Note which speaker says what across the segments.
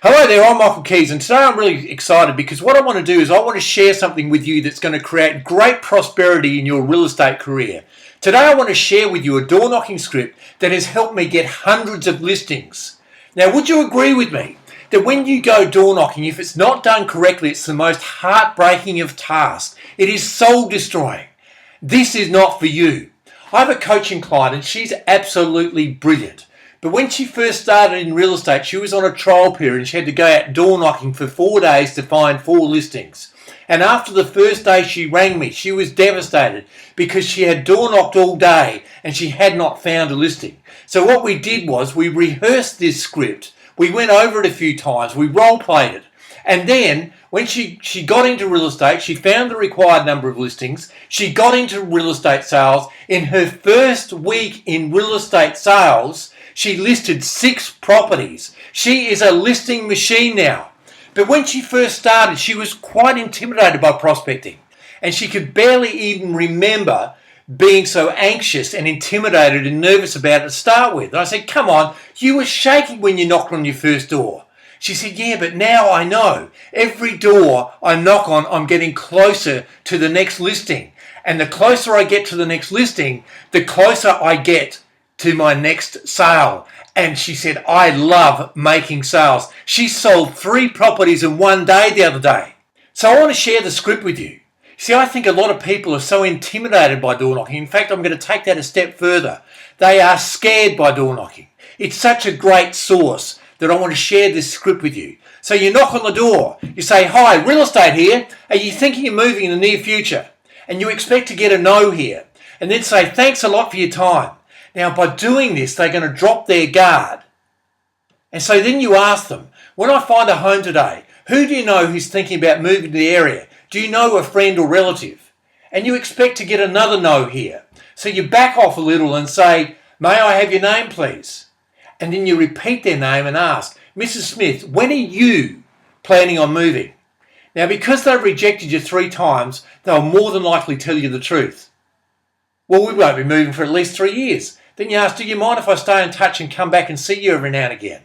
Speaker 1: Hello there, I'm Michael Kies, and today I'm really excited because what I want to do is I want to share something with you that's going to create great prosperity in your real estate career. Today I want to share with you a door knocking script that has helped me get hundreds of listings. Now, would you agree with me that when you go door knocking, if it's not done correctly, it's the most heartbreaking of tasks. It is soul destroying. This is not for you. I have a coaching client and she's absolutely brilliant. But when she first started in real estate, she was on a trial period and she had to go out door knocking for 4 days to find 4 listings. And after the first day she rang me, she was devastated because she had door knocked all day and she had not found a listing. So what we did was we rehearsed this script. We went over it a few times, we role played it. And then when she got into real estate, she found the required number of listings. She got into real estate sales. In her first week in real estate sales, she listed 6 properties. She is a listing machine now. But when she first started, she was quite intimidated by prospecting. And she could barely even remember being so anxious and intimidated and nervous about it to start with. And I said, come on, you were shaking when you knocked on your first door. She said, yeah, but now I know. Every door I knock on, I'm getting closer to the next listing. And the closer I get to the next listing, the closer I get to my next sale. And she said, I love making sales. She sold 3 properties in 1 day the other day. So I want to share the script with you. See, I think a lot of people are so intimidated by door knocking. In fact, I'm going to take that a step further. They are scared by door knocking. It's such a great source that I want to share this script with you. So you knock on the door. You say, hi, real estate here. Are you thinking of moving in the near future? And you expect to get a no here. And then say, thanks a lot for your time. Now, by doing this, they're going to drop their guard. And so then you ask them, when I find a home today, who do you know who's thinking about moving to the area? Do you know a friend or relative? And you expect to get another no here. So you back off a little and say, may I have your name, please? And then you repeat their name and ask, Mrs. Smith, when are you planning on moving? Now, because they've rejected you 3 times, they'll more than likely tell you the truth. Well, we won't be moving for at least 3 years. Then you ask, do you mind if I stay in touch and come back and see you every now and again?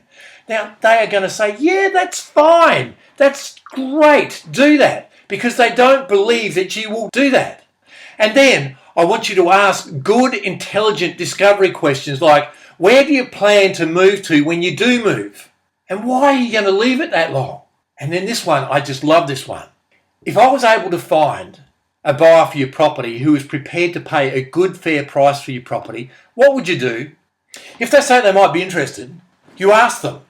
Speaker 1: Now, they are going to say, yeah, that's fine. That's great. Do that. Because they don't believe that you will do that. And then I want you to ask good, intelligent discovery questions like, where do you plan to move to when you do move? And why are you going to leave it that long? And then this one, I just love this one. If I was able to find a buyer for your property who is prepared to pay a good, fair price for your property, what would you do? If they say they might be interested, you ask them,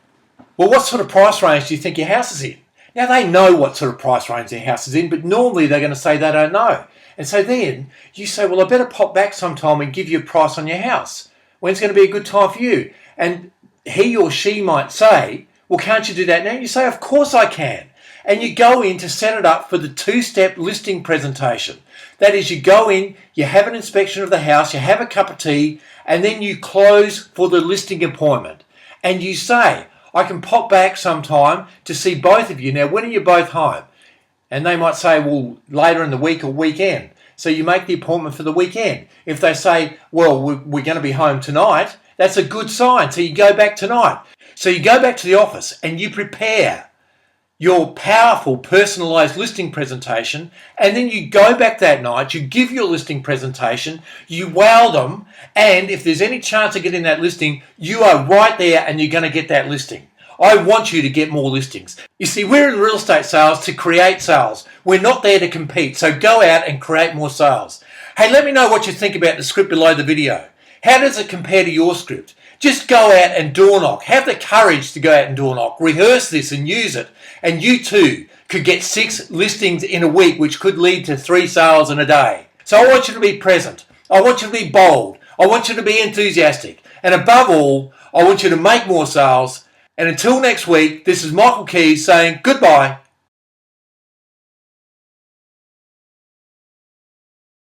Speaker 1: well, what sort of price range do you think your house is in? Now, they know what sort of price range their house is in, but normally they're going to say they don't know. And so then you say, well, I better pop back sometime and give you a price on your house. When's going to be a good time for you? And he or she might say, well, can't you do that now? You say, of course I can. And you go in to set it up for the 2-step listing presentation. That is, you go in, you have an inspection of the house, you have a cup of tea, and then you close for the listing appointment. And you say, I can pop back sometime to see both of you. Now, when are you both home? And they might say, well, later in the week or weekend. So you make the appointment for the weekend. If they say, well, we're going to be home tonight, that's a good sign. So you go back tonight. So you go back to the office and you prepare your powerful personalized listing presentation, and then you go back that night, you give your listing presentation, you wow them, and if there's any chance of getting that listing, you are right there and you're going to get that listing. I want you to get more listings. You see, we're in real estate sales to create sales. We're not there to compete, so go out and create more sales. Hey, let me know what you think about the script below the video. How does it compare to your script? Just go out and door knock. Have the courage to go out and door knock. Rehearse this and use it. And you too could get 6 listings in a week, which could lead to 3 sales in a day. So I want you to be present. I want you to be bold. I want you to be enthusiastic. And above all, I want you to make more sales. And until next week, this is Michael Kies saying goodbye.